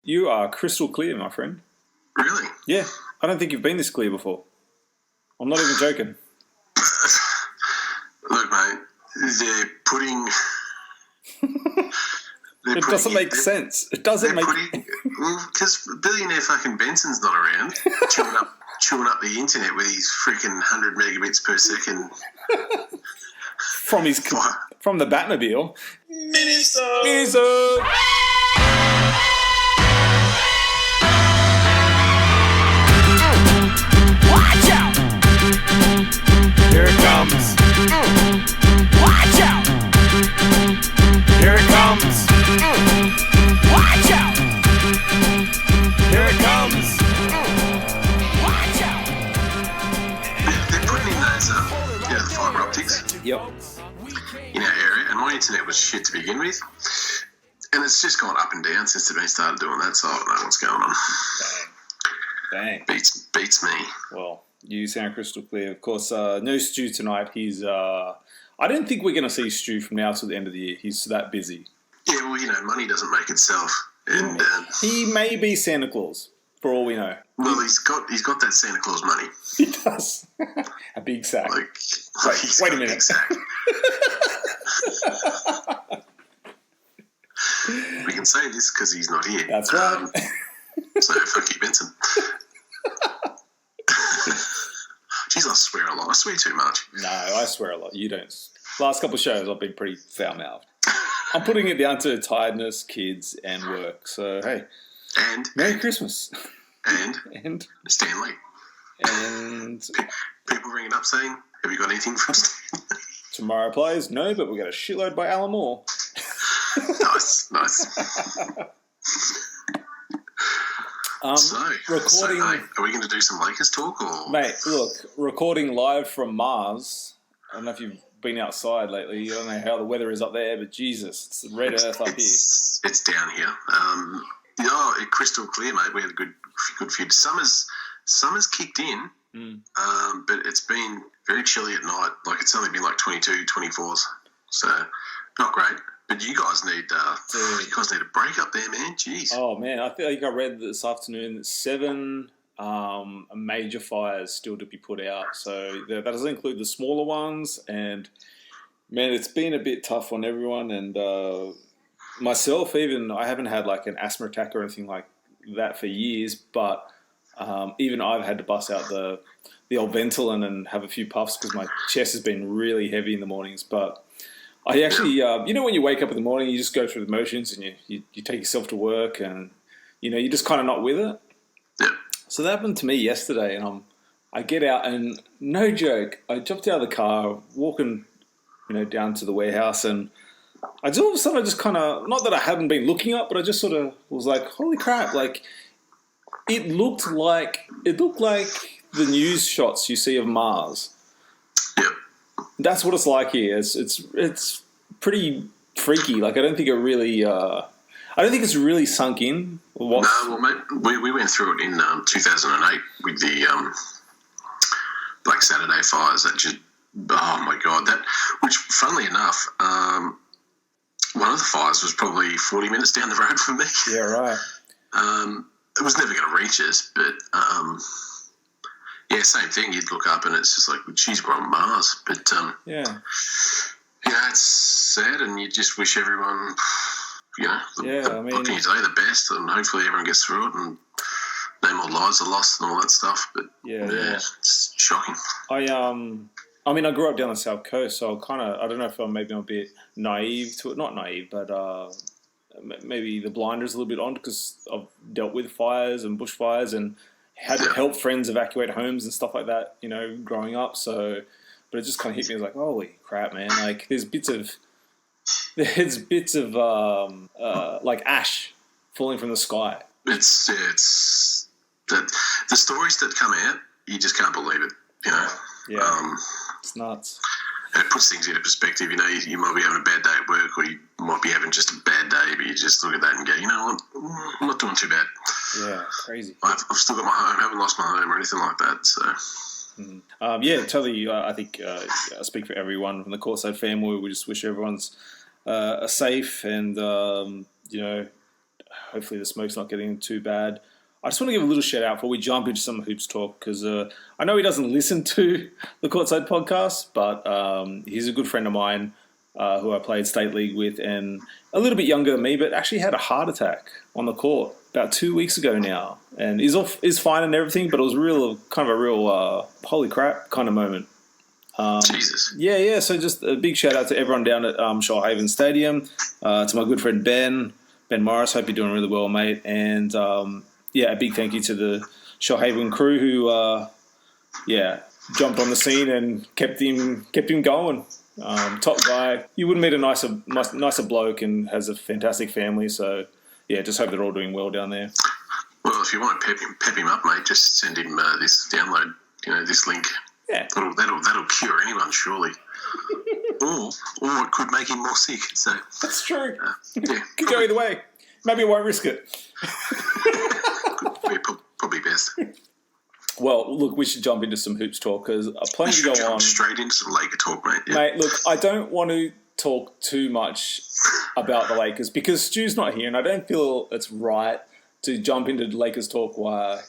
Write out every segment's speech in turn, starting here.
You are crystal clear, my friend. Really? Yeah. I don't think you've been this clear before. I'm not even joking. Look, mate, they're putting... It doesn't make sense. It doesn't make... Because billionaire fucking Benson's not around, chewing up the internet with his freaking 100 megabits per second. From the Batmobile. Minisode! Minisode! Watch out! Here it comes. Watch out! Here it comes. Watch out! Here it comes. Watch out! They're putting in those, the fibre optics. Yep. In our area, and my internet was shit to begin with, and it's just gone up and down since they've been started doing that, so I don't know what's going on. Dang. Beats me. Well, you sound crystal clear. Of course, no Stu tonight. He's I don't think we're going to see Stu from now till the end of the year. He's that busy. Yeah, well, money doesn't make itself, and he may be Santa Claus for all we know. Well, he's got that Santa Claus money. He does. A big sack. Wait a minute. Big sack. We can say this because he's not here. That's right. So fuck you, Benson. Jeez, I swear a lot. I swear too much. No, I swear a lot. You don't. Last couple of shows, I've been pretty foul-mouthed. I'm putting it down to tiredness, kids, and work. So, hey. And Merry Christmas. And Stanley. And people ringing up saying, have you got anything from Stanley? Tomorrow plays? No, but we got a shitload by Alan Moore. Nice. Recording. Are we going to do some Lakers talk? Or? Mate, look, recording live from Mars. I don't know if you've been outside lately. I don't know how the weather is up there, but Jesus, it's the red earth up here. It's down here. Crystal clear, mate. We had a good few. Summer's kicked in, but it's been very chilly at night. Like, it's only been like 22, 24s. So, not great. But you guys need a break up there, man. Jeez. Oh, man. I think I read this afternoon that 7 major fires still to be put out. So that doesn't include the smaller ones. And, man, it's been a bit tough on everyone. And myself, even, I haven't had like an asthma attack or anything like that for years. But even I've had to bust out the old Ventolin and have a few puffs because my chest has been really heavy in the mornings. But I actually, when you wake up in the morning, you just go through the motions and you take yourself to work and, you're just kind of not with it. Yeah. So that happened to me yesterday, and I get out and, no joke, I jumped out of the car, walking, down to the warehouse, and all of a sudden I just kind of, not that I hadn't been looking up, but I just sort of was like, holy crap, like, it looked like the news shots you see of Mars. Yeah. That's what it's like here. It's pretty freaky. Like, I don't think it's really sunk in. No, well, mate, we went through it in 2008 with the Black Saturday fires. That just, oh my God, which, funnily enough, one of the fires was probably 40 minutes down the road from me. Yeah, right. It was never going to reach us, but yeah, same thing. You'd look up and it's just like, geez, we're on Mars. But it's sad, and you just wish everyone, what can you say, the best, and hopefully everyone gets through it and no more lives are lost and all that stuff. But yeah, it's shocking. I grew up down the South Coast, so I don't know if I'm a bit naive to it. Not naive, but maybe the blinders a little bit on, because I've dealt with fires and bushfires and had to help friends evacuate homes and stuff like that, growing up. So, but it just kind of hit me as like, holy crap, man! Like, there's bits of like ash falling from the sky. It's the stories that come out, you just can't believe it. Yeah, it's nuts. And it puts things into perspective. You might be having a bad day at work, or you might be having just a bad day, but you just look at that and go, I'm not doing too bad. Yeah, crazy. I've still got my home. I haven't lost my home or anything like that. So, totally. I think I speak for everyone from the Courtside family. We just wish everyone's safe and hopefully the smoke's not getting too bad. I just want to give a little shout out before we jump into some hoops talk because I know he doesn't listen to the Courtside podcast, but he's a good friend of mine who I played State League with and a little bit younger than me, but actually had a heart attack on the court about 2 weeks ago now. And is fine and everything, but it was kind of a real holy crap kind of moment. Jesus. Yeah. So just a big shout out to everyone down at Shoalhaven Stadium, to my good friend Ben Morris. Hope you're doing really well, mate. And a big thank you to the Shoalhaven crew who, jumped on the scene and kept him going. Top guy. You wouldn't meet a nicer bloke and has a fantastic family. So yeah, just hope they're all doing well down there. Well, if you want to pep him up, mate, just send him this download. This link. Yeah, that'll cure anyone, surely. or it could make him more sick. So that's true. Yeah, could go either way. Maybe I won't risk it. Probably best. Well, look, we should jump into some hoops talk because plenty to go jump on. Straight into some Laker talk, mate. Yeah. Mate, look, I don't want to talk too much about the Lakers because Stu's not here, and I don't feel it's right to jump into Lakers talk while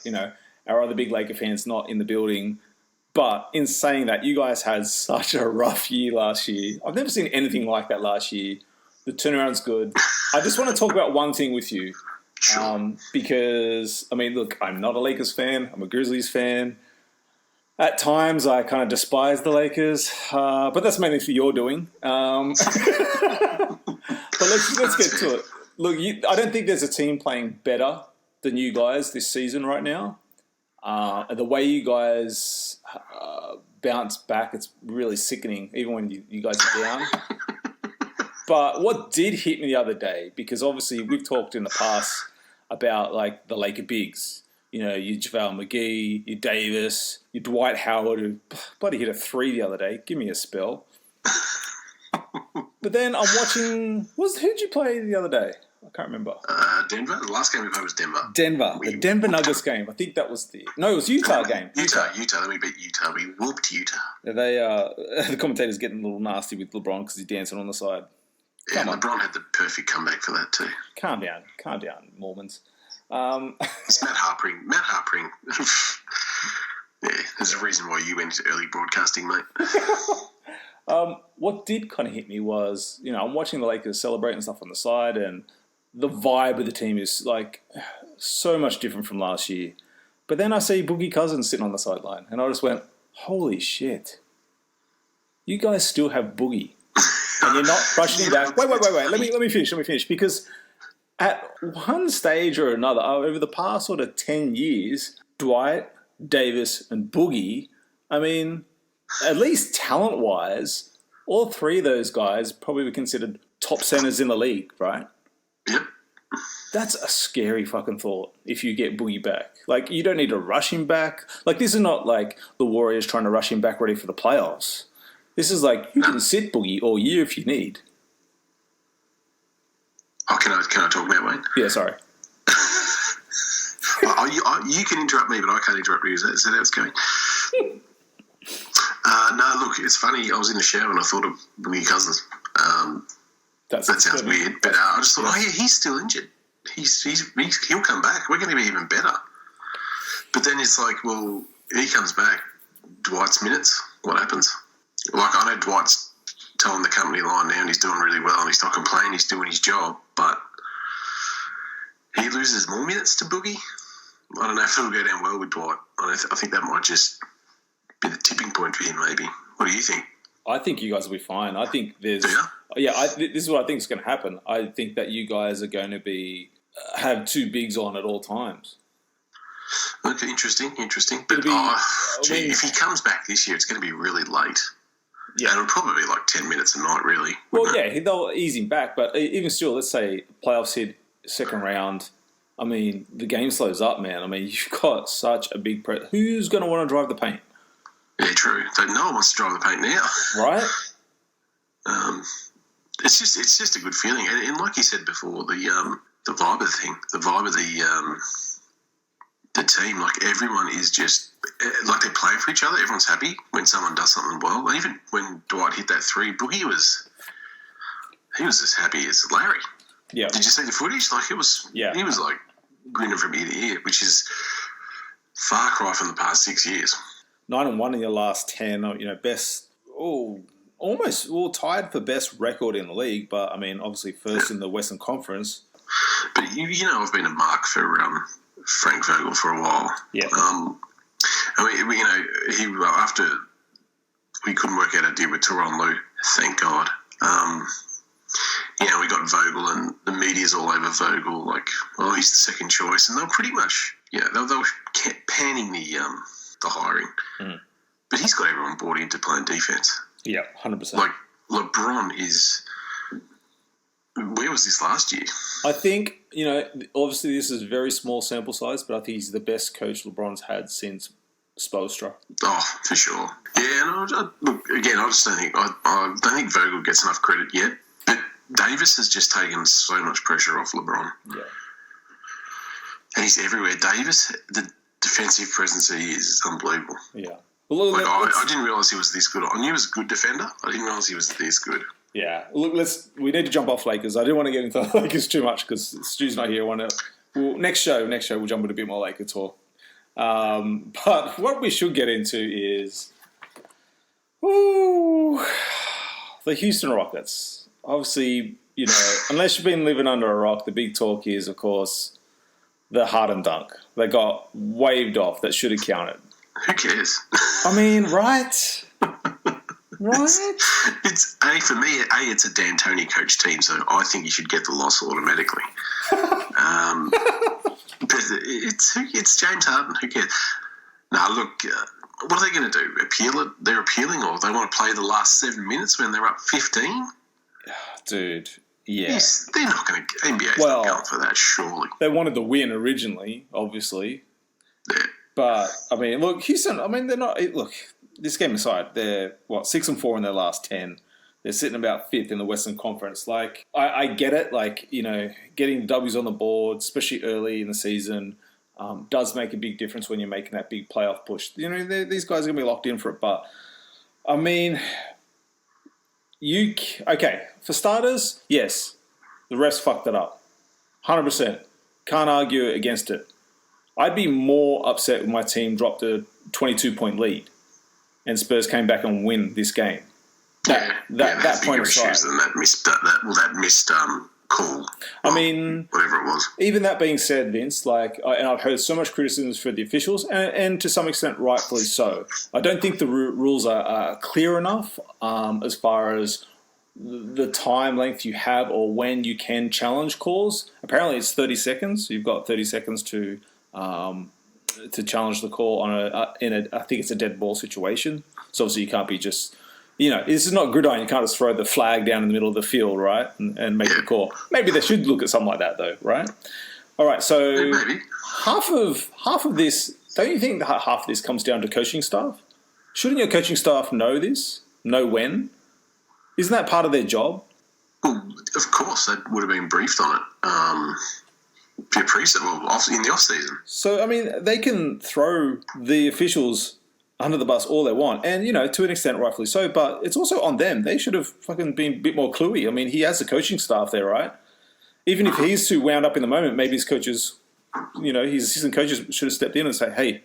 our other big Laker fans not in the building. But in saying that, you guys had such a rough year last year. I've never seen anything like that last year. The turnaround's good. I just want to talk about one thing with you. Sure. Because, look, I'm not a Lakers fan. I'm a Grizzlies fan. At times, I kind of despise the Lakers. But that's mainly for your doing. But let's get to it. Look, I don't think there's a team playing better than you guys this season right now. The way you guys bounce back, it's really sickening, even when you guys are down. But what did hit me the other day, because obviously we've talked in the past about like the Laker bigs, your JaVale McGee, your Davis, your Dwight Howard, who bloody hit a 3 the other day. Give me a spell. But then I'm watching. Who'd you play the other day? I can't remember. Denver. The last game we played was Denver. The Denver Nuggets game. I think that was it was Utah game. Utah. Then we beat Utah. We whooped Utah. They the commentator's getting a little nasty with LeBron because he's dancing on the side. Yeah, LeBron had the perfect comeback for that too. Calm down, Mormons. It's Matt Harpring. Yeah, there's a reason why you went into early broadcasting, mate. What did kind of hit me was, I'm watching the Lakers celebrate and stuff on the side, and the vibe of the team is like so much different from last year. But then I see Boogie Cousins sitting on the sideline, and I just went, "Holy shit! You guys still have Boogie, and you're not rushing him back." Wait. Let me finish. Because at one stage or another, over the past sort of 10 years, Dwight, Davis, and Boogie, at least talent-wise, all three of those guys probably were considered top centers in the league, right? Yep. That's a scary fucking thought if you get Boogie back. Like, you don't need to rush him back. Like, this is not like the Warriors trying to rush him back ready for the playoffs. This is like, you can sit Boogie all year if you need. Oh, can I talk now, Wayne? Yeah, sorry. You can interrupt me, but I can't interrupt you. Is that how it's going? No, look, it's funny. I was in the shower and I thought of Boogie Cousins. That sounds weird, but I just thought, he's still injured. He'll come back. We're going to be even better. But then it's like, well, he comes back. Dwight's minutes. What happens? Like, I know Dwight's telling the company line now and he's doing really well and he's not complaining. He's doing his job, but he loses more minutes to Boogie. I don't know if it'll go down well with Dwight. I think that might just be the tipping point for him, maybe. What do you think? I think you guys will be fine. I think there's... this is what I think is going to happen. I think that you guys are going to be have two bigs on at all times. Okay, interesting. But if he comes back this year, it's going to be really late. Yeah. And it'll probably be like 10 minutes a night, really. Well, yeah, they'll ease him back. But even still, let's say playoffs hit second round. The game slows up, man. You've got such a big... Who's going to want to drive the paint? Yeah, true. No one wants to drive the paint now. Right? It's just a good feeling. And like you said before, the vibe of the thing, the vibe of the team, like everyone is just... Like they play for each other. Everyone's happy when someone does something well. And even when Dwight hit that 3, Boogie was as happy as Larry. Yeah. Did you see the footage? Like, it was, Yeah. he was like grinning from ear to ear, which is far cry from the past 6 years. 9-1 in your last 10. Best. Almost tied for best record in the league, but I mean, obviously first in the Western Conference. But I've been a mark for Frank Vogel for a while. Yeah. I mean, he after we couldn't work out a deal with Tyrone Lue, thank God. We got Vogel, and the media's all over Vogel. Like, he's the second choice, and they were pretty much they were panning the hiring. Mm. But he's got everyone bought into playing defense. Yeah, 100%. Like, LeBron is... Where was this last year? I think, obviously this is a very small sample size, but I think he's the best coach LeBron's had since Spoelstra. Oh, for sure. Yeah, and I just don't think... I don't think Vogel gets enough credit yet. But Davis has just taken so much pressure off LeBron. Yeah. And he's everywhere. Davis, the defensive presence he is unbelievable. Yeah. Well, I didn't realise he was this good. I knew he was a good defender. I didn't realise he was this good. Yeah. Look, we need to jump off Lakers. I didn't want to get into Lakers too much because Stu's not here. Next show we'll jump into a bit more Laker talk. But what we should get into is the Houston Rockets. Obviously, unless you've been living under a rock, the big talk is, of course, the Harden dunk. They got waved off. That should have counted. Who cares? I mean, right? Right? It's for me. It's a D'Antoni coach team, so I think you should get the loss automatically. But it's James Harden. Who cares? Now, look, what are they going to do? Appeal it? They're appealing, or they want to play the last 7 minutes when they're up 15? Dude, yeah. Yes, they're not going to. NBA's not going for that, surely. They wanted the win originally, obviously. Yeah. But, I mean, look, Houston, they're not... Look, this game aside, they're, 6-4 in their last 10. They're sitting about 5th in the Western Conference. Like, I get it. Like, getting W's on the board, especially early in the season, does make a big difference when you're making that big playoff push. These guys are going to be locked in for it. But, I mean, okay, for starters, yes, the refs fucked it up. 100%. Can't argue against it. I'd be more upset if my team dropped a 22-point lead and Spurs came back and win this game. That point aside. That missed call. I mean, whatever it was. Even that being said, Vince, and I've heard so much criticism for the officials, and to some extent rightfully so. I don't think the rules are clear enough as far as the time length you have or when you can challenge calls. Apparently, it's 30 seconds. You've got 30 seconds to challenge the call on I think it's a dead ball situation. So obviously you can't be just, this is not gridiron. You can't just throw the flag down in the middle of the field, right, and make the call. Maybe they should look at something like that, though, right? All right, so maybe half of this. Don't you think that half of this comes down to coaching staff? Shouldn't your coaching staff know this? Know when? Isn't that part of their job? Well, of course, they would have been briefed on it. In the off season. So I mean, they can throw the officials under the bus all they want, and to an extent, rightfully so. But it's also on them. They should have fucking been a bit more cluey. I mean, he has a coaching staff there, right? Even if he's too wound up in the moment, maybe his coaches, his assistant coaches should have stepped in and say, "Hey,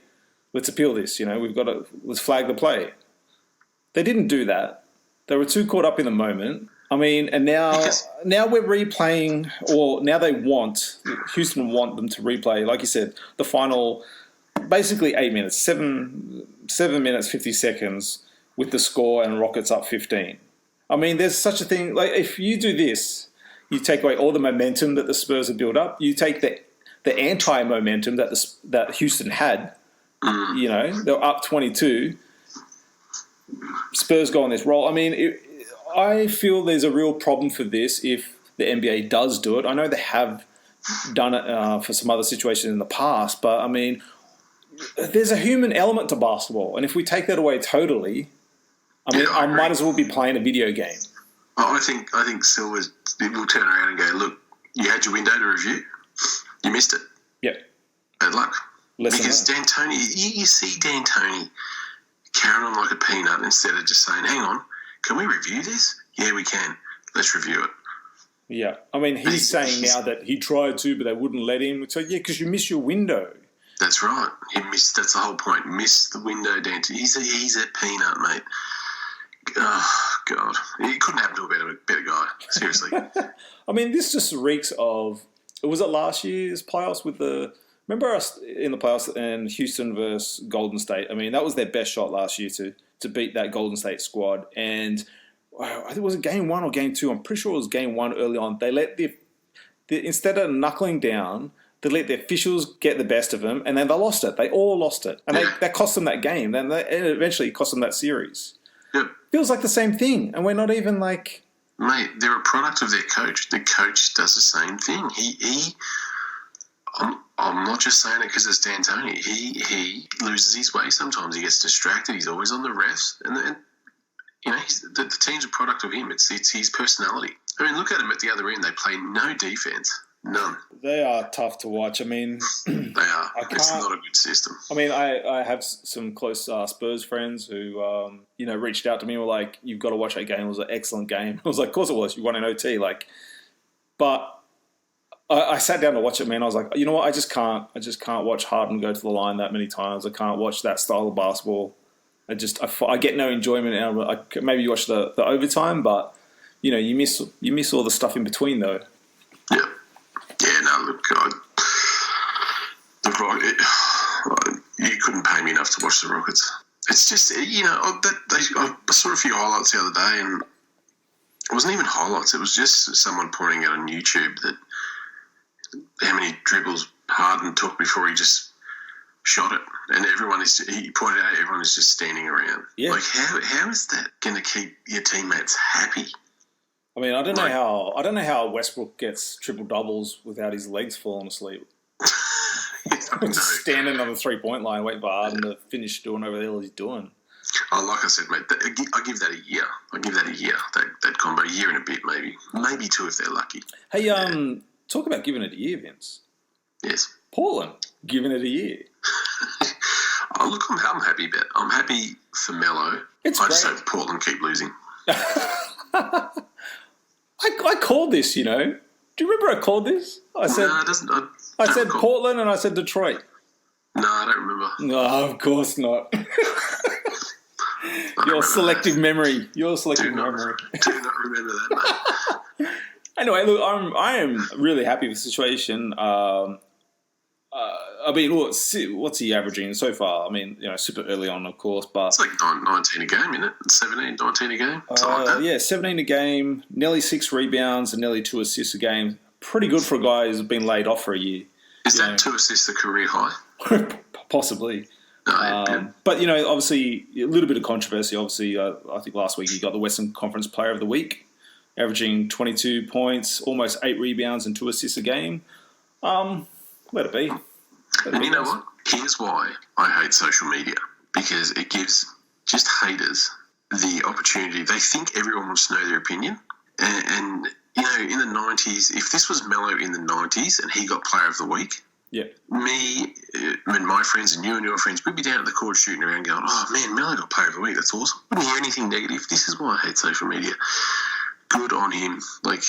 let's appeal this. Let's flag the play." They didn't do that. They were too caught up in the moment. I mean, and now we're replaying, or now Houston want them to replay, like you said, the final, basically 8 minutes, 7 minutes, 50 seconds with the score and Rockets up 15. I mean, there's such a thing, like if you do this, you take away all the momentum that the Spurs have built up, you take the anti-momentum that Houston had, they're up 22, Spurs go on this roll. I mean, I feel there's a real problem for this if the NBA does do it. I know they have done it for some other situations in the past, but I mean, there's a human element to basketball, and if we take that away totally, I might as well be playing a video game. I think Silver will turn around and go, "Look, you had your window to review, you missed it. Yep, bad luck." Because D'Antoni, you see D'Antoni carrying on like a peanut instead of just saying, "Hang on. Can we review this? Yeah, we can. Let's review it." Yeah. I mean, he's saying now that he tried to, but they wouldn't let him. So, yeah, because you miss your window. That's right. That's the whole point. Miss the window, Dante. He's a peanut, mate. Oh, God. It couldn't happen to a better guy. Seriously. I mean, this just reeks of... Was it last year's playoffs with the... Remember us in the playoffs and Houston versus Golden State? I mean, that was their best shot last year to beat that Golden State squad. And I think it was game 1 or game 2. I'm pretty sure it was game 1 early on. They let instead of knuckling down... They let the officials get the best of them, and then they lost it. They all lost it. And that cost them that game. And eventually it cost them that series. Yep. Feels like the same thing. And we're not even like... Mate, they're a product of their coach. The coach does the same thing. I'm not just saying it because it's D'Antoni. He loses his way sometimes. He gets distracted. He's always on the refs. And you know, the team's a product of him. It's his personality. I mean, look at him at the other end. They play no defense. None. They are tough to watch. I mean... They are. It's not a good system. I mean, I have some close Spurs friends who, reached out to me and were like, you've got to watch that game. It was an excellent game. I was like, of course it was. You won an OT. But I sat down to watch it, man. I was like, you know what? I just can't watch Harden go to the line that many times. I can't watch that style of basketball. I get no enjoyment out of it. Maybe you watch the overtime, but, you miss all the stuff in between, though. Yeah. Yeah, no, look, you couldn't pay me enough to watch the Rockets. It's just, I saw a few highlights the other day, and it wasn't even highlights. It was just someone pointing out on YouTube that how many dribbles Harden took before he just shot it. And he pointed out everyone is just standing around. Yeah. Like, how is that going to keep your teammates happy? I mean, I don't know how Westbrook gets triple doubles without his legs falling asleep. Just standing on the 3-point line waiting for Harden to finish doing whatever the hell he's doing. Oh, like I said, mate, I give that a year. That combo, a year and a bit, maybe 2 if they're lucky. Hey, talk about giving it a year, Vince. Yes. Portland giving it a year. Oh, look, I'm happy about it. I'm happy for Melo. I just hope Portland keep losing. I called this, Do you remember I called this? I said, no, it doesn't. I said Portland and I said Detroit. No, I don't remember. No, of course not. Your selective memory. Do not remember that, mate. Anyway, look, I am really happy with the situation. I mean, what's he averaging so far? I mean, super early on, of course, but... It's like 19 a game, isn't it? 17, 19 a game? Something like that. Yeah, 17 a game, nearly 6 rebounds and nearly 2 assists a game. Pretty good for a guy who's been laid off for a year. Is that 2 assists a career high? Possibly. No, but, obviously, a little bit of controversy. Obviously, I think last week he got the Western Conference Player of the Week, averaging 22 points, almost 8 rebounds and 2 assists a game. Let it be. And you know what? Here's why I hate social media. Because it gives just haters the opportunity. They think everyone wants to know their opinion. And in the 90s, if this was Melo in the 90s and he got Player of the Week, me and my friends and you and your friends, we'd be down at the court shooting around going, oh, man, Melo got Player of the Week. That's awesome. Wouldn't hear anything negative. This is why I hate social media. Good on him. Like,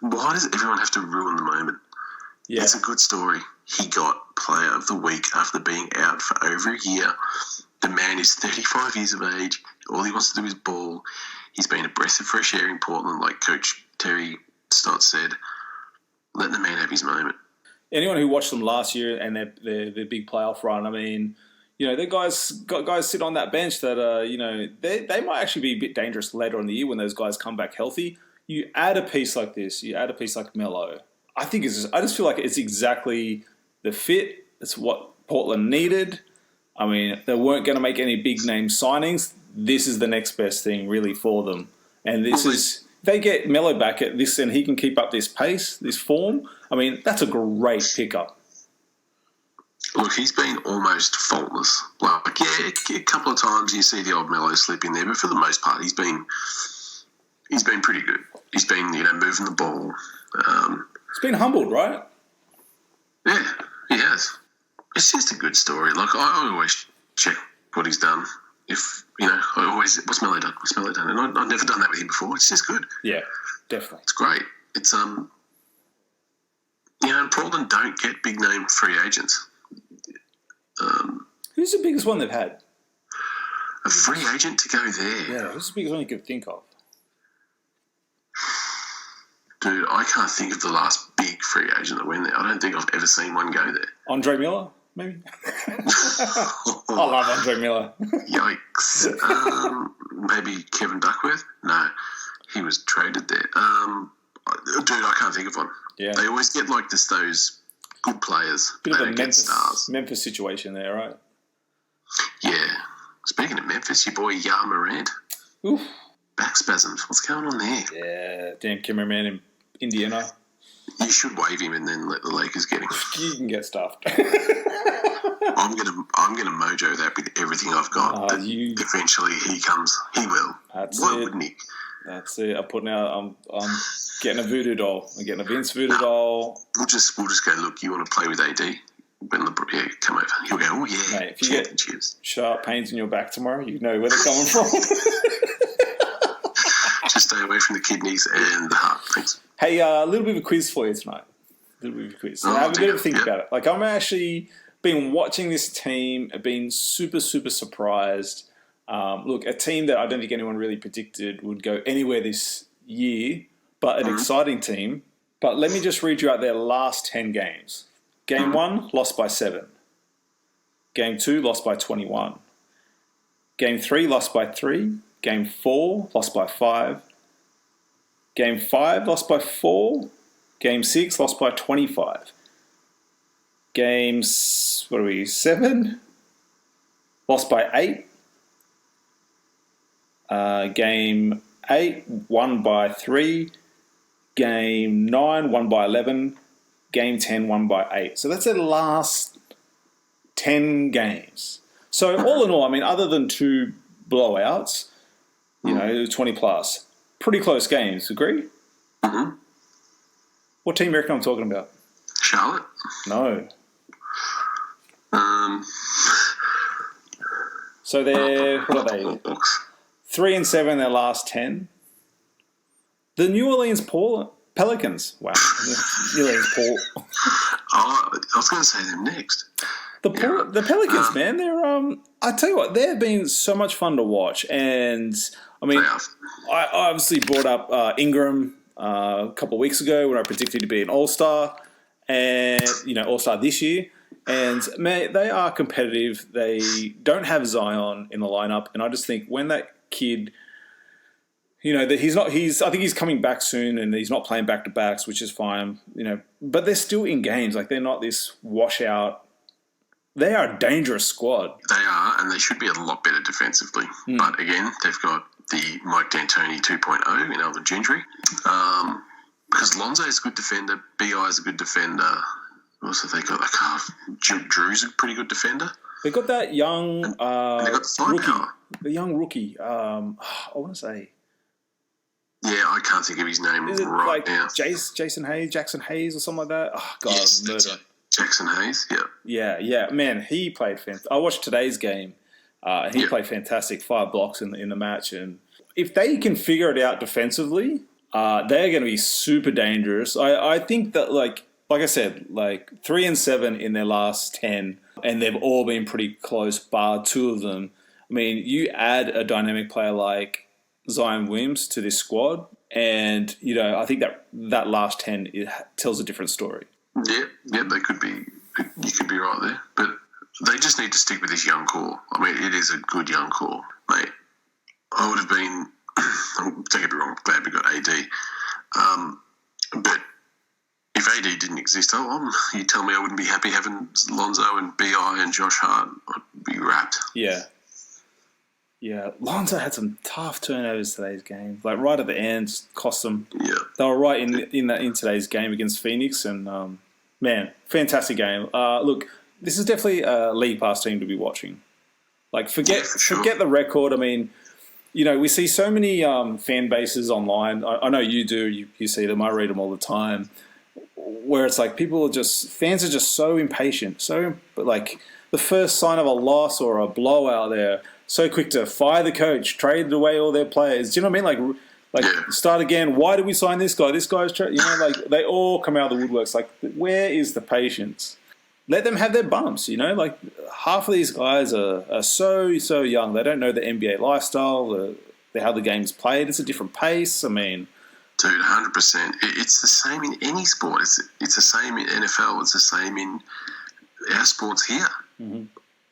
why does everyone have to ruin the moment? Yeah. It's a good story. He got Player of the Week after being out for over a year. The man is 35 years of age. All he wants to do is ball. He's been a breath of fresh air in Portland, like Coach Terry Stott said. Let the man have his moment. Anyone who watched them last year and their big playoff run, I mean, the guys sit on that bench that, they might actually be a bit dangerous later in the year when those guys come back healthy. You add a piece like this, you add a piece like Melo. I just feel like it's exactly the fit. It's what Portland needed. I mean, they weren't going to make any big name signings. This is the next best thing really for them. And they get Melo back at this and he can keep up this pace, this form. I mean, that's a great pickup. Look, he's been almost faultless. Like, yeah, a couple of times you see the old Melo slip in there, but for the most part, he's been pretty good. He's been, moving the ball. He's been humbled, right? Yeah, he has. It's just a good story. Like, I always check what he's done if, I always, what's Melo done? What's Melo done? And I've never done that with him before. It's just good. Yeah, definitely. It's great. It's, Portland don't get big name free agents. Who's the biggest one they've had? A free agent to go there. Yeah, who's the biggest one you could think of? Dude, I can't think of the last big free agent that went there. I don't think I've ever seen one go there. Andre Miller, maybe? I love Andre Miller. Yikes. Maybe Kevin Duckworth? No, he was traded there. Dude, I can't think of one. Yeah. They always get like those good players. Bit they of a don't get stars. Memphis situation there, right? Yeah. Speaking of Memphis, your boy Yar Morant. Oof. Back spasms. What's going on there? Yeah, damn cameraman in Indiana. You should waive him and then let the Lakers get him. You can get stuffed. I'm gonna mojo that with everything I've got. Eventually he comes. He will. Why wouldn't he? That's it. I'm getting a voodoo doll. I'm getting a Vince voodoo doll. We'll just go, look, you want to play with AD? When come over. He'll go, oh yeah. Mate, if you get sharp pains in your back tomorrow, you know where they're coming from. Just stay away from the kidneys and the heart. Thanks. Hey, a little bit of a quiz for you tonight. So have a bit of a think about it. Like, I'm actually been watching this team, been super, super surprised. Look, a team that I don't think anyone really predicted would go anywhere this year, but an exciting team. But let me just read you out their last 10 games. Game 1, lost by 7. Game 2, lost by 21. Game 3, lost by 3. Game 4, lost by 5. Game 5, lost by 4. Game 6, lost by 25. Game 7, lost by 8. Game 8, won by 3. Game 9, won by 11. Game 10, won by 8. So that's their last 10 games. So all in all, I mean, other than 2 blowouts, 20 plus, pretty close games. Agree? Mm-hmm. What team do you reckon I'm talking about? Charlotte? No. So they're, what are they? 3-7 their last 10. The New Orleans Pelicans. Wow. New Orleans I was going to say them next. The Pelicans, man, they're I tell you what, they've been so much fun to watch, and I mean, I obviously brought up Ingram a couple of weeks ago when I predicted to be an All-Star, and All-Star this year, and man, they are competitive. They don't have Zion in the lineup, and I just think when that kid, that I think he's coming back soon, and he's not playing back-to-backs, which is fine, but they're still in games. Like, they're not this washout. They are a dangerous squad. They are, and they should be a lot better defensively. But again, they've got the Mike D'Antoni 2.0 in Alvin Gentry. Because Lonzo is a good defender, B.I. is a good defender. Also, they got Drew's a pretty good defender. They got that young and they got the rookie. The young rookie. I want to say. Yeah, I can't think of his name right now. Jackson Hayes or something like that. Oh, God, yes, I'm murdering. Jackson Hayes, yeah. Yeah. Man, he played fantastic. I watched today's game, and he played fantastic. 5 blocks in the match. And if they can figure it out defensively, they're going to be super dangerous. I think that, like I said, 3-7 in their last 10, and they've all been pretty close, bar 2 of them. I mean, you add a dynamic player like Zion Williams to this squad, and I think that last 10 tells a different story. Yeah, they could be. You could be right there, but they just need to stick with this young core. I mean, it is a good young core, mate. I would have been. Don't get me wrong. Glad we got AD, but if AD didn't exist, you tell me I wouldn't be happy having Lonzo and BI and Josh Hart. I'd be wrapped. Yeah, Lonzo had some tough turnovers today's game. Like right at the end, cost them. Yeah, they were right in today's game against Phoenix, and man, fantastic game. Look, this is definitely a league pass team to be watching. Like forget the record. I mean, we see so many fan bases online. I know you do. You see them. I read them all the time. Where it's like fans are just so impatient. So like the first sign of a loss or a blowout, they're so quick to fire the coach, trade away all their players. Do you know what I mean? Start again. Why did we sign this guy? This guy's, they all come out of the woodworks. Like, where is the patience? Let them have their bumps, half of these guys are so young. They don't know the NBA lifestyle, how the game's played. It's a different pace. I mean... Dude, 100%. It's the same in any sport. It's the same in NFL. It's the same in our sports here. Mm-hmm.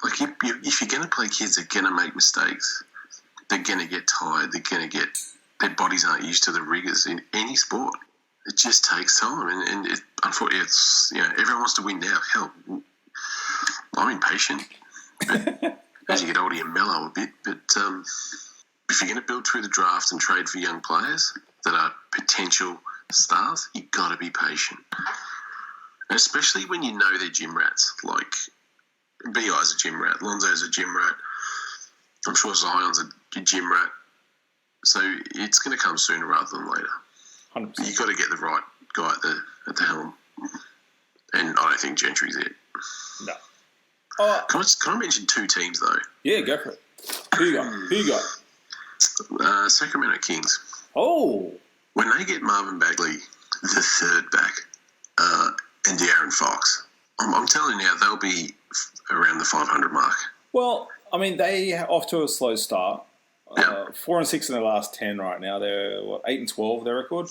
Like, if you're going to play kids, they're going to make mistakes. They're going to get tired. Their bodies aren't used to the rigors in any sport. It just takes time, and unfortunately, everyone wants to win now. Hell, I'm impatient. But as you get older, you mellow a bit. But if you're going to build through the draft and trade for young players that are potential stars, you've got to be patient. And especially when you know they're gym rats. Like, B.I.'s a gym rat, Lonzo's a gym rat. I'm sure Zion's a gym rat. So it's going to come sooner rather than later. 100%. You've got to get the right guy at the helm. And I don't think Gentry's it. No. Can I mention two teams, though? Yeah, go for it. Who you got? Sacramento Kings. Oh. When they get Marvin Bagley, the third back, and De'Aaron Fox, I'm telling you now, they'll be around the 500 mark. Well, I mean, they are off to a slow start. 4-6 in their last 10 right now. They're 8-12 their record.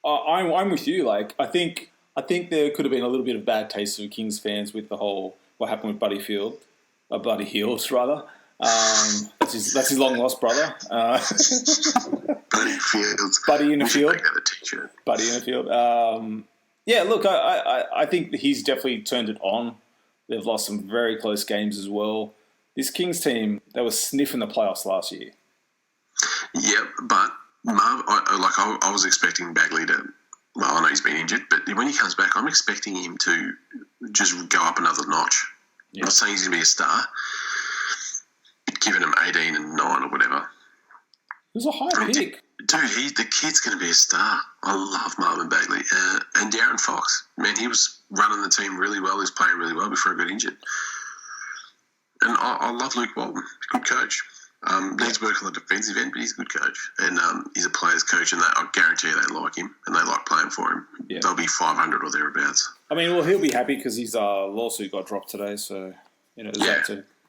I'm with you. Like, I think there could have been a little bit of bad taste for Kings fans with the whole what happened with Buddy Hield rather. That's his long lost brother. Buddy Fields. Buddy in the field. Make that a t-shirt. Buddy in the field. Yeah, look, I think that he's definitely turned it on. They've lost some very close games as well. This Kings team, they were sniffing the playoffs last year. Yeah, but Marv, I was expecting Bagley to. Well, I know he's been injured, but when he comes back, I'm expecting him to just go up another notch. Yeah. I'm not saying he's going to be a star. Giving him 18 and 9 or whatever. It was a high pick. Dude, the kid's going to be a star. I love Marvin Bagley. And De'Aaron Fox. Man, he was running the team really well. He was playing really well before he got injured. And I love Luke Walton. He's a good coach. Needs work on the defensive end, but he's a good coach. And he's a player's coach, and I guarantee you they like him, and they like playing for him. Yeah. They'll be 500 or thereabouts. I mean, well, he'll be happy because his lawsuit got dropped today, so,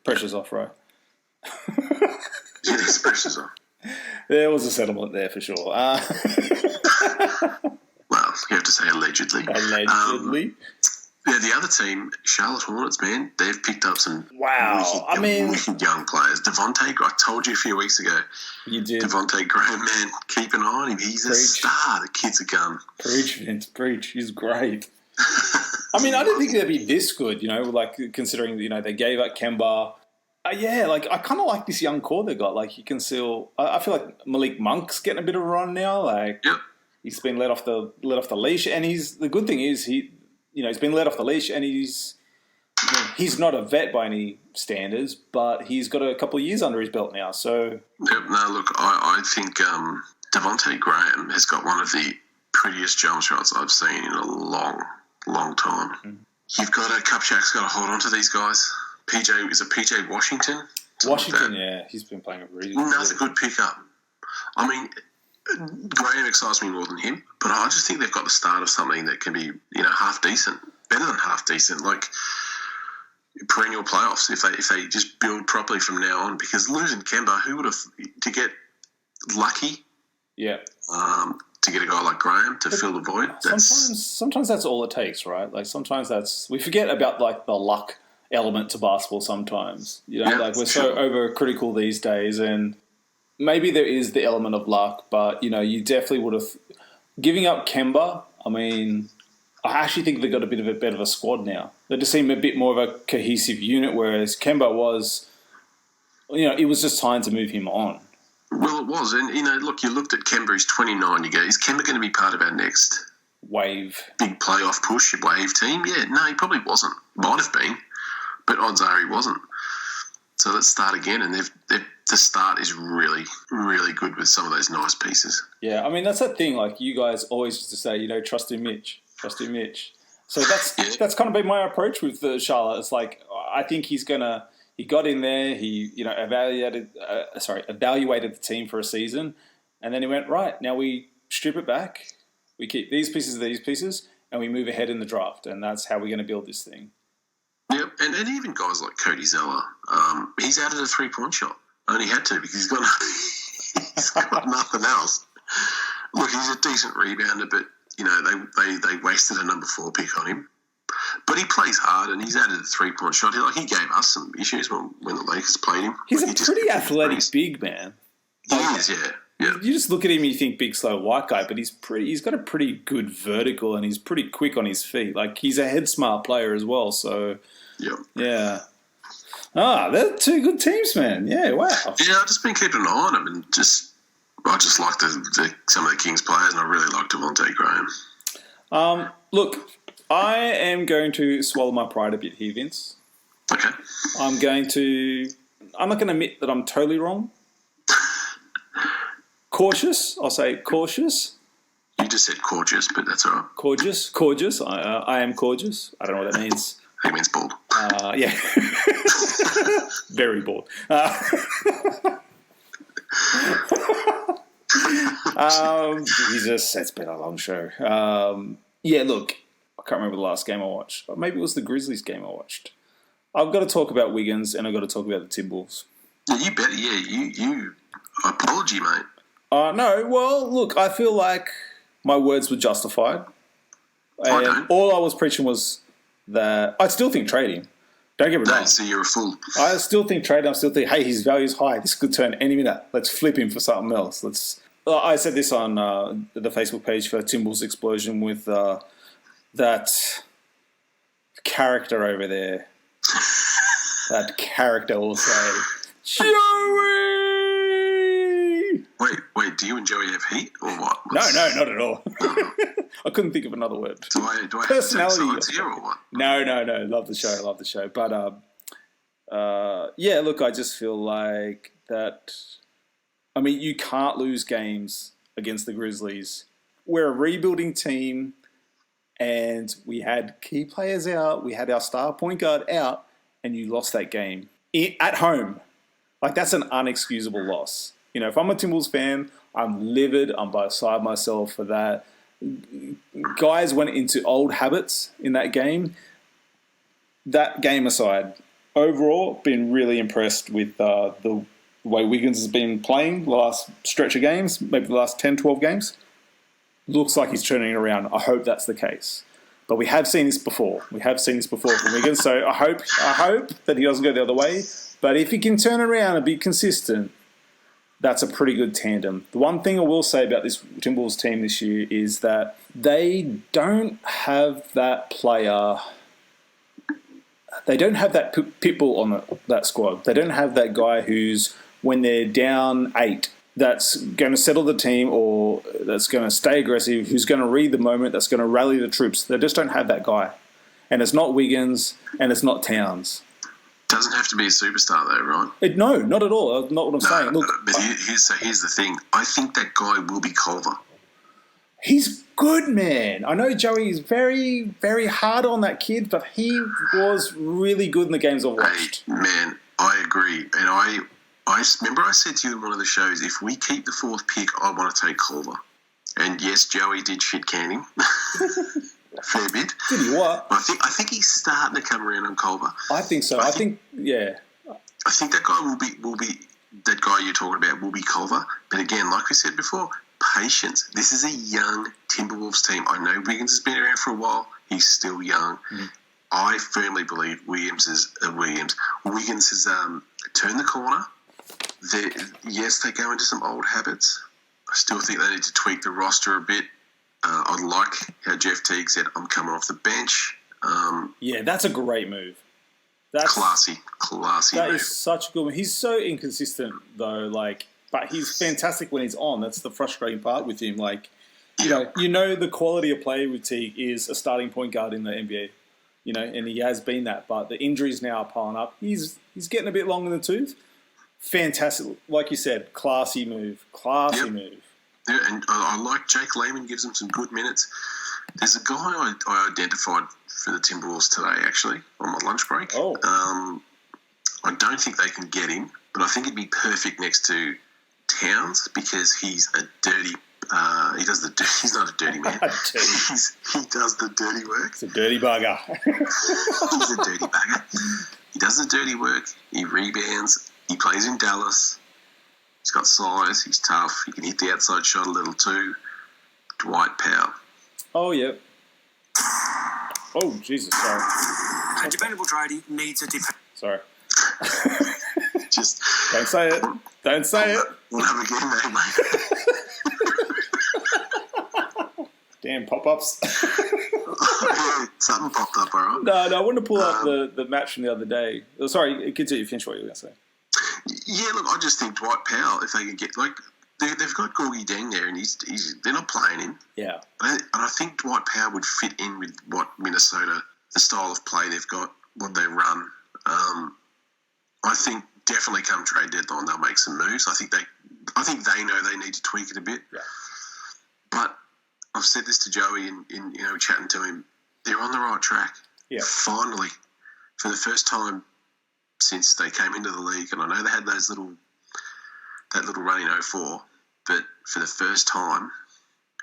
pressure's off, right? Yeah, there's pressure's off. There was a settlement there for sure. Well, you have to say allegedly. Allegedly. The other team, Charlotte Hornets, man, they've picked up some wicked young players. Devontae, I told you a few weeks ago. You did. Devontae Graham, man, keep an eye on him. He's a star. The kid's a gun. Preach, Vince, preach. He's great. I mean, I didn't think they'd be this good, considering, they gave up Kemba. I kind of like this young core they got. Like, you can still... I feel like Malik Monk's getting a bit of a run now. Like, yep. He's been let off the leash, and the good thing is he's been let off the leash, and he's not a vet by any standards, but he's got a couple of years under his belt now. So, yep. No, look, I think Devontae Graham has got one of the prettiest jump shots I've seen in a long, long time. Mm-hmm. You've got Cupshack's got to hold on to these guys. PJ Washington? Washington, yeah. He's been playing a really good. Another good pickup. I mean, Graham excites me more than him, but I just think they've got the start of something that can be, half decent. Better than half decent. Like perennial playoffs if they just build properly from now on, because losing Kemba, who would have, to get lucky? Yeah. To get a guy like Graham to fill the void. Sometimes that's all it takes, right? Like sometimes we forget about like the luck element to basketball sometimes. We're so overcritical these days, and maybe there is the element of luck, but you definitely would have giving up Kemba. I mean, I actually think they've got a bit of a squad now. They just seem a bit more of a cohesive unit, whereas Kemba was, it was just time to move him on. Well, it was, and look, you looked at Kemba. He's 29. You go, is Kemba going to be part of our next wave, big playoff push, wave team? Yeah, no, he probably wasn't. Might have been, but odds are he wasn't. So let's start again, and the start is really, really good with some of those nice pieces. Yeah, I mean, that's that thing, like you guys always used to say, trust in Mitch. So that's kind of been my approach with Charlotte. It's like, I think he's going to He got in there. He evaluated the team for a season, and then he went, right, now we strip it back. We keep these pieces, and we move ahead in the draft, and that's how we're going to build this thing. Yep, and even guys like Cody Zeller, he's added a 3-point shot. Only had to because he's got nothing else. Look, he's a decent rebounder, but they wasted a number 4 pick on him. But he plays hard, and he's added a 3-point shot. He gave us some issues when the Lakers played him. He's a pretty athletic big man. He is, yeah. You just look at him and you think big, slow, white guy, but he's got a pretty good vertical, and he's pretty quick on his feet. Like, he's a head smart player as well, so... Yep. Yeah. They're 2 good teams, man. Yeah, wow. Yeah, I've just been keeping an eye on them, and I just like some of the Kings players, and I really like Devontae Graham. Look, I am going to swallow my pride a bit here, Vince. Okay. I'm not going to admit that I'm totally wrong. Cautious. I'll say cautious. You just said gorgeous, but that's all right. Gorgeous. I am gorgeous. I don't know what that means. It means bald. Yeah. Very bald. Jesus, it's been a long show. Yeah, look, I can't remember the last game I watched. Maybe it was the Grizzlies game I watched. I've got to talk about Wiggins, and I've got to talk about the Timberwolves. Yeah, you better. Yeah, you. Apology, mate. No, well, look, I feel like my words were justified. And all I was preaching was that I still think trade him. Don't get me wrong. So you're a fool. I still think trade him. I still think, hey, his value's high. This could turn any minute. Let's flip him for something else. I said this on the Facebook page for Timberwolves Explosion with that character over there. That character will say, Joey! Wait, do you and Joey have heat or what? No, not at all. I couldn't think of another word. Do I Personality have to take sides here or what? No. Love the show. But, yeah, look, I just feel like that... I mean, you can't lose games against the Grizzlies. We're a rebuilding team, and we had key players out. We had our star point guard out, and you lost that game at home. Like, that's an unexcusable loss. You know, if I'm a Timberwolves fan, I'm livid. I'm beside myself for that. Guys went into old habits in that game. That game aside, overall, been really impressed with the way Wiggins has been playing the last stretch of games, maybe the last 10, 12 games. Looks like he's turning it around. I hope that's the case. But we have seen this before. From Wiggins. So I hope that he doesn't go the other way. But if he can turn around and be consistent, that's a pretty good tandem. The one thing I will say about this Timberwolves team this year is that they don't have that player. They don't have that pit bull on that squad. They don't have that guy who's, when they're down 8, that's going to settle the team or that's going to stay aggressive, who's going to read the moment, that's going to rally the troops. They just don't have that guy. And it's not Wiggins and it's not Towns. Doesn't have to be a superstar though, right? No, not at all. That's not what I'm saying. Look, but here's the thing. I think that guy will be Culver. He's good, man. I know Joey is very, very hard on that kid, but he was really good in the games I've watched. Hey, man, I agree. And I remember I said to you in one of the shows, if we keep the 4th pick, I want to take Culver. And yes, Joey did shit can him. Fair bit. Did he what? I think he's starting to come around on Culver. I think so. I think yeah. I think that guy will be that guy you're talking about will be Culver. But again, like we said before, patience. This is a young Timberwolves team. I know Wiggins has been around for a while. He's still young. Mm. I firmly believe Wiggins has turned the corner. Yes, they go into some old habits. I still think they need to tweak the roster a bit. I like how Jeff Teague said, I'm coming off the bench. Yeah, that's a great move. That's classy That move. is such a good move. He's so inconsistent, though, but he's fantastic when he's on. That's the frustrating part with him. You know the quality of play with Teague is a starting point guard in the NBA. You know, and he has been that. But the injuries now are piling up. He's getting a bit long in the tooth. Fantastic. Like you said, classy move. Move. Yeah, and I like Jake Lehman, gives him some good minutes. There's a guy I identified for the Timberwolves today, actually, on my lunch break. Oh. I don't think they can get him, but I think he'd be perfect next to Towns because he's a dirty. He's not a dirty man. He does the dirty work. It's a dirty bugger. He's a dirty bugger. He does the dirty work. He rebounds. He plays in Dallas. He's got size. He's tough. He can hit the outside shot a little too. Dwight Powell. Oh, yeah. Oh, Jesus, sorry. A dependable tradie needs a Sorry. Just don't say it. Don't say it. We'll have a game there, mate. Damn pop-ups. Something popped up, all right. No, I want to pull up the match from the other day. Oh, sorry, continue. Finish what you were going to say. Yeah, look, I just think Dwight Powell, if they can get they've got Gorgie Deng there, and they're not playing him. Yeah, and I think Dwight Powell would fit in with what Minnesota, the style of play they've got, what they run. I think definitely come trade deadline they'll make some moves. I think they know they need to tweak it a bit. Yeah. But I've said this to Joey in chatting to him. They're on the right track. Yeah. Finally, for the first time since they came into the league, and I know they had that little run in 2004, but for the first time,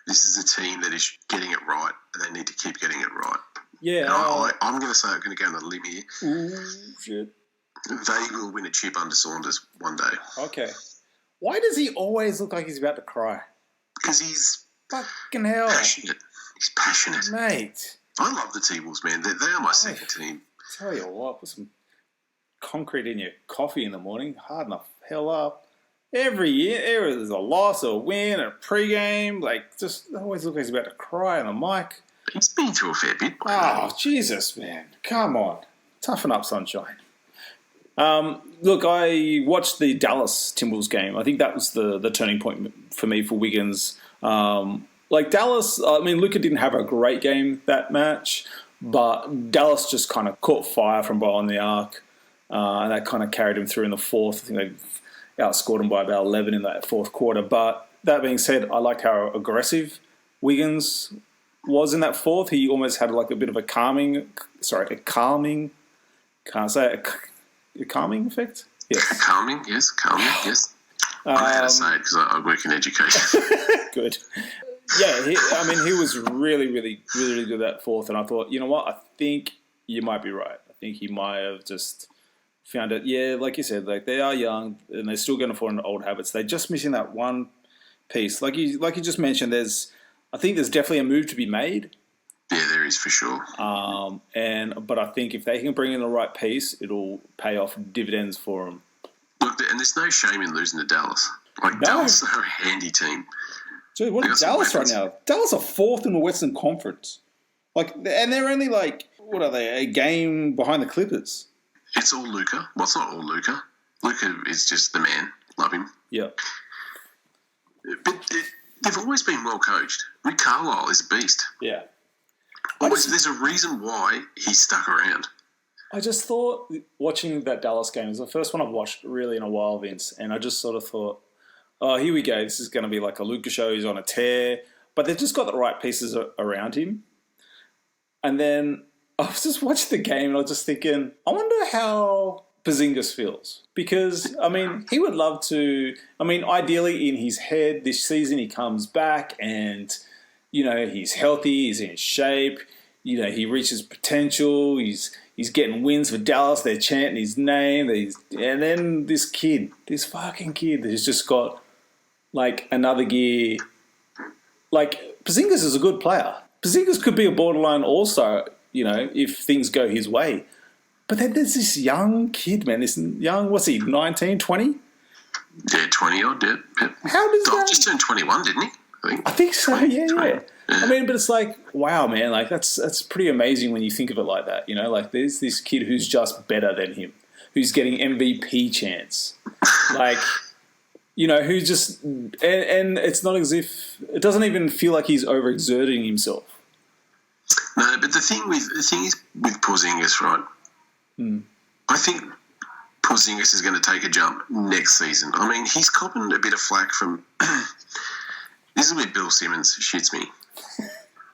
this is a team that is getting it right, and they need to keep getting it right. Yeah. I'm going to say I'm going to go on a limb here. Ooh, shit. They will win a chip under Saunders one day. Okay. Why does he always look like he's about to cry? Because he's fucking hell passionate. He's passionate. Mate. I love the T-Wolves, man. They are my second team. Tell you what, put some concrete in your coffee in the morning. Harden the hell up. Every year, there's a loss or a win, a pre-game. Just always look like he's about to cry on the mic. He's been through a fair bit. Oh, Jesus, man. Come on. Toughen up, sunshine. Look, I watched the Dallas Timberwolves game. I think that was the turning point for me for Wiggins. Dallas, Luka didn't have a great game that match, but Dallas just kind of caught fire from behind the arc, and that kind of carried him through in the fourth. I think they outscored him by about 11 in that fourth quarter. But that being said, I liked how aggressive Wiggins was in that fourth. He almost had a bit of a calming effect? Yes. Calming, yes. I know how to say it because I work in education. Good. Yeah, he was really, really, really, really good that fourth, and I thought, you know what, I think you might be right. I think he might have just found it. Yeah, like you said, they are young, and they're still going to fall into old habits. They're just missing that one piece. Like you just mentioned, I think there's definitely a move to be made. Yeah, there is for sure. But I think if they can bring in the right piece, it'll pay off dividends for them. Look, and there's no shame in losing to Dallas. Dallas are a handy team. Dude, what is Dallas right now? Dallas are fourth in the Western Conference. And they're only what are they, a game behind the Clippers? It's all Luka. Well, it's not all Luka. Luka is just the man. Love him. Yeah. But they've always been well coached. Rick Carlisle is a beast. Yeah. There's a reason why he's stuck around. I just thought watching that Dallas game was the first one I've watched really in a while, Vince, and I just sort of thought, oh, here we go. This is going to be like a Luka show. He's on a tear. But they've just got the right pieces around him. And then I was just watching the game and I was just thinking, I wonder how Porzingis feels. Because, he would love to... ideally in his head this season he comes back and, he's healthy, he's in shape, he reaches potential, he's getting wins for Dallas, they're chanting his name, and then this fucking kid has just got another gear. Porzingis is a good player. Porzingis could be a borderline all-star, if things go his way. But then there's this young kid, man. This young, what's he, 19, 20? Yeah, 20 odd, yeah. How does that... just turned 21, didn't he? I think so, 20, yeah. 20. But it's wow, man. That's pretty amazing when you think of it like that. There's this kid who's just better than him, who's getting MVP chance. Who's just... And it's not as if... It doesn't even feel like he's overexerting himself. No, but the thing is with Porzingis, right? I think Porzingis is going to take a jump next season. He's copping a bit of flack from... This is where Bill Simmons shits me.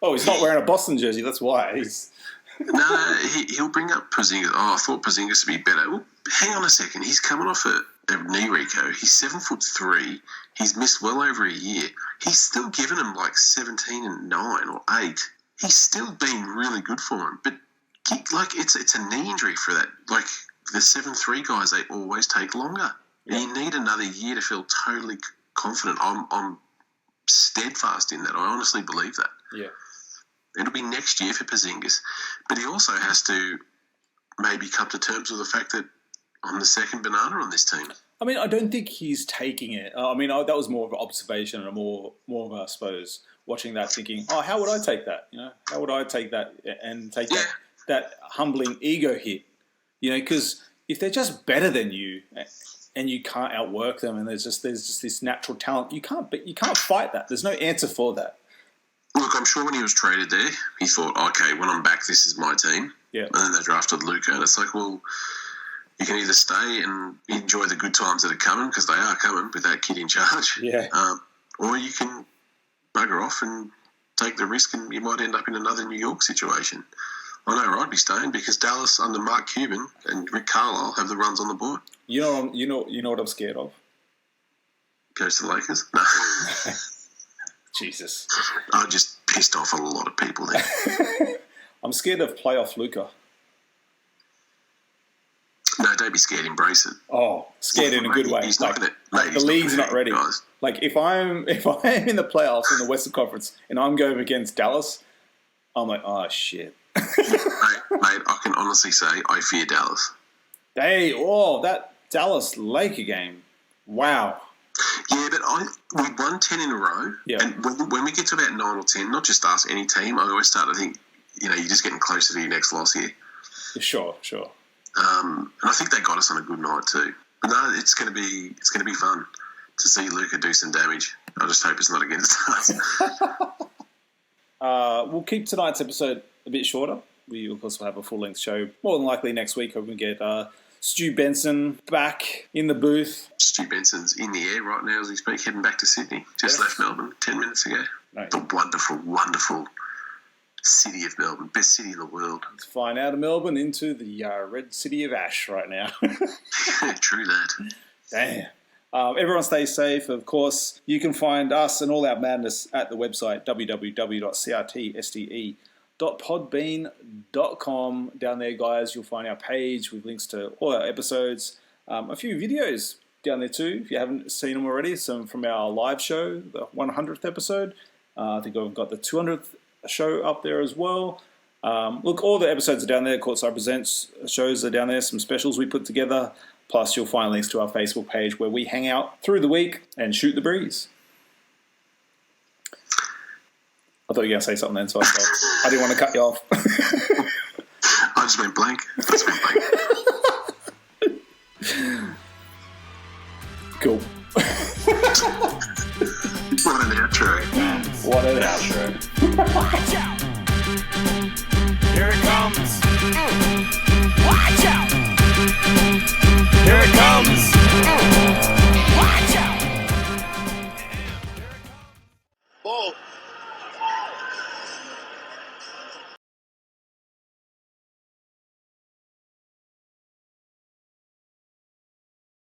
Oh, he's not wearing a Boston jersey, that's why. No, he'll bring up Porzingis. Oh, I thought Porzingis would be better. Well, hang on a second. He's coming off a knee reco. He's 7'3". He's missed well over a year. He's still given him like 17 and 9 or 8. He's still been really good for him. But like it's a knee injury for that. Like the 7'3" guys, they always take longer. Yeah. You need another year to feel totally confident. I'm steadfast in that. I honestly believe that. Yeah. It'll be next year for Porzingis. But he also has to maybe come to terms with the fact that I'm the second banana on this team. I mean, I don't think he's taking it. I mean, that was more of an observation and more of, I suppose, watching that thinking, oh, how would I take that? You know, how would I take that and take that humbling ego hit? You know, because if they're just better than you and you can't outwork them and there's just this natural talent, you can't fight that. There's no answer for that. Look, I'm sure when he was traded there, he thought, okay, when I'm back, this is my team. Yeah. And then they drafted Luka, and it's like, well, you can either stay and enjoy the good times that are coming, because they are coming with that kid in charge. Yeah. Or you can bugger off and take the risk, and you might end up in another New York situation. I know I'd be staying because Dallas under Mark Cuban and Rick Carlisle have the runs on the board. You know what I'm scared of? Goes to the Lakers? No. Jesus. I just pissed off a lot of people there. I'm scared of playoff Luka. No, don't be scared. Embrace it. Oh, scared in a good way. He's like, not gonna, the league's not ready. Guys. Like if I'm in the playoffs in the Western Conference and I'm going against Dallas, I'm like, oh shit. mate, I can honestly say I fear Dallas. That Dallas Laker game. Wow. Yeah, but we won 10 in a row. Yeah. And when we get to about 9 or 10, not just us, any team, I always start to think, you're just getting closer to your next loss here. Sure. And I think they got us on a good night too. But no, it's going to be fun to see Luka do some damage. I just hope it's not against us. We'll keep tonight's episode a bit shorter. We, of course, will have a full-length show. More than likely next week, we can get Stu Benson back in the booth. Stu Benson's in the air right now as we speak, heading back to Sydney. Just left Melbourne 10 minutes ago. Nice. The wonderful, wonderful city of Melbourne. Best city in the world. It's flying out of Melbourne into the red city of Ash right now. True that. Damn. Everyone stay safe. Of course, you can find us and all our madness at the website www.crtsde.podbean.com. Down there, guys, you'll find our page with links to all our episodes. A few videos down there too, if you haven't seen them already. Some from our live show, the 100th episode. I think I've got the 200th show up there as well. Look, all the episodes are down there. Courtside Presents shows are down there. Some specials we put together. Plus, you'll find links to our Facebook page where we hang out through the week and shoot the breeze. I thought you were going to say something then, so I didn't want to cut you off. I just went blank. Cool. What an outro. What an outro. Watch out!